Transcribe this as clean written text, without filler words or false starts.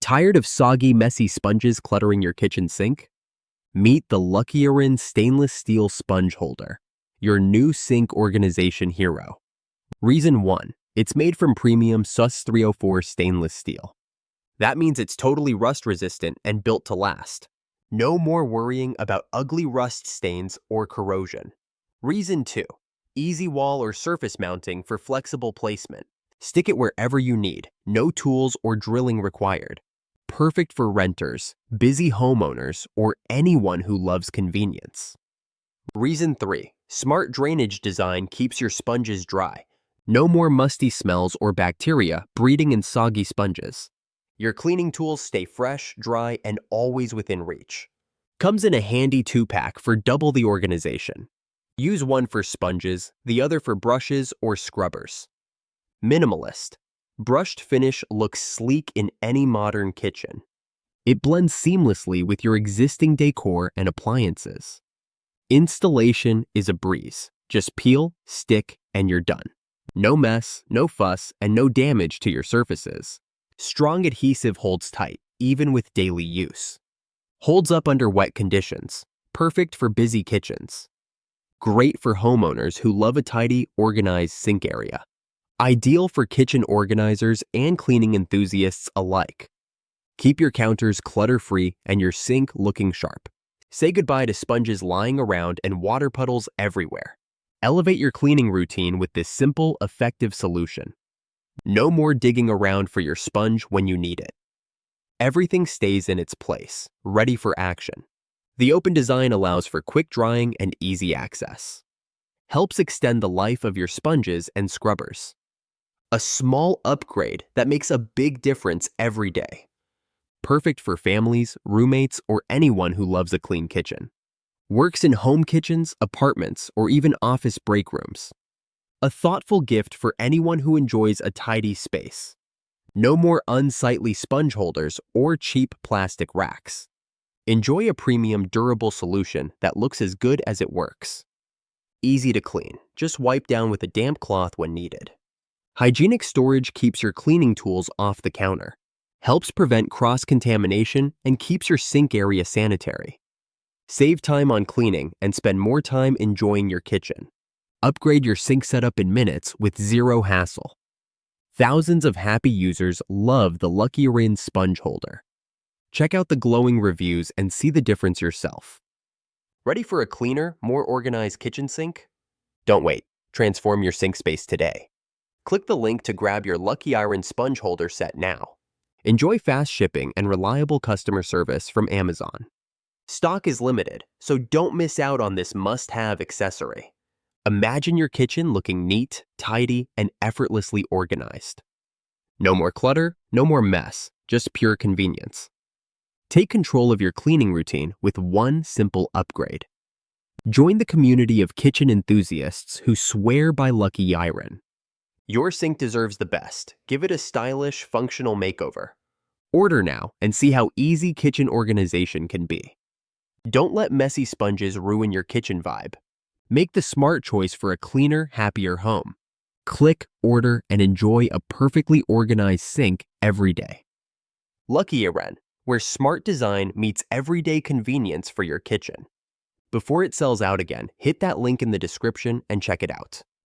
Tired of soggy, messy sponges cluttering your kitchen sink? Meet the Luckier Stainless Steel Sponge Holder, your new sink organization hero. Reason 1. It's made from premium SUS 304 stainless steel. That means it's totally rust-resistant and built to last. No more worrying about ugly rust stains or corrosion. Reason 2. Easy wall or surface mounting for flexible placement. Stick it wherever you need, no tools or drilling required. Perfect for renters, busy homeowners, or anyone who loves convenience. Reason 3. Smart drainage design keeps your sponges dry. No more musty smells or bacteria breeding in soggy sponges. Your cleaning tools stay fresh, dry, and always within reach. Comes in a handy 2-pack for double the organization. Use one for sponges, the other for brushes or scrubbers. Minimalist. Brushed finish looks sleek in any modern kitchen. It blends seamlessly with your existing decor and appliances. Installation is a breeze. Just peel, stick, and you're done. No mess, no fuss, and no damage to your surfaces. Strong adhesive holds tight, even with daily use. Holds up under wet conditions. Perfect for busy kitchens. Great for homeowners who love a tidy, organized sink area. Ideal for kitchen organizers and cleaning enthusiasts alike. Keep your counters clutter-free and your sink looking sharp. Say goodbye to sponges lying around and water puddles everywhere. Elevate your cleaning routine with this simple, effective solution. No more digging around for your sponge when you need it. Everything stays in its place, ready for action. The open design allows for quick drying and easy access. Helps extend the life of your sponges and scrubbers. A small upgrade that makes a big difference every day. Perfect for families, roommates, or anyone who loves a clean kitchen. Works in home kitchens, apartments, or even office break rooms. A thoughtful gift for anyone who enjoys a tidy space. No more unsightly sponge holders or cheap plastic racks. Enjoy a premium, durable solution that looks as good as it works. Easy to clean. Just wipe down with a damp cloth when needed. Hygienic storage keeps your cleaning tools off the counter. Helps prevent cross-contamination and keeps your sink area sanitary. Save time on cleaning and spend more time enjoying your kitchen. Upgrade your sink setup in minutes with zero hassle. Thousands of happy users love the Luckier Sponge Holder. Check out the glowing reviews and see the difference yourself. Ready for a cleaner, more organized kitchen sink? Don't wait. Transform your sink space today. Click the link to grab your Luckier Sponge Holder set now. Enjoy fast shipping and reliable customer service from Amazon. Stock is limited, so don't miss out on this must-have accessory. Imagine your kitchen looking neat, tidy, and effortlessly organized. No more clutter, no more mess, just pure convenience. Take control of your cleaning routine with one simple upgrade. Join the community of kitchen enthusiasts who swear by Luckier. Your sink deserves the best. Give it a stylish, functional makeover. Order now and see how easy kitchen organization can be. Don't let messy sponges ruin your kitchen vibe. Make the smart choice for a cleaner, happier home. Click, order, and enjoy a perfectly organized sink every day. Luckier, where smart design meets everyday convenience for your kitchen. Before it sells out again, hit that link in the description and check it out.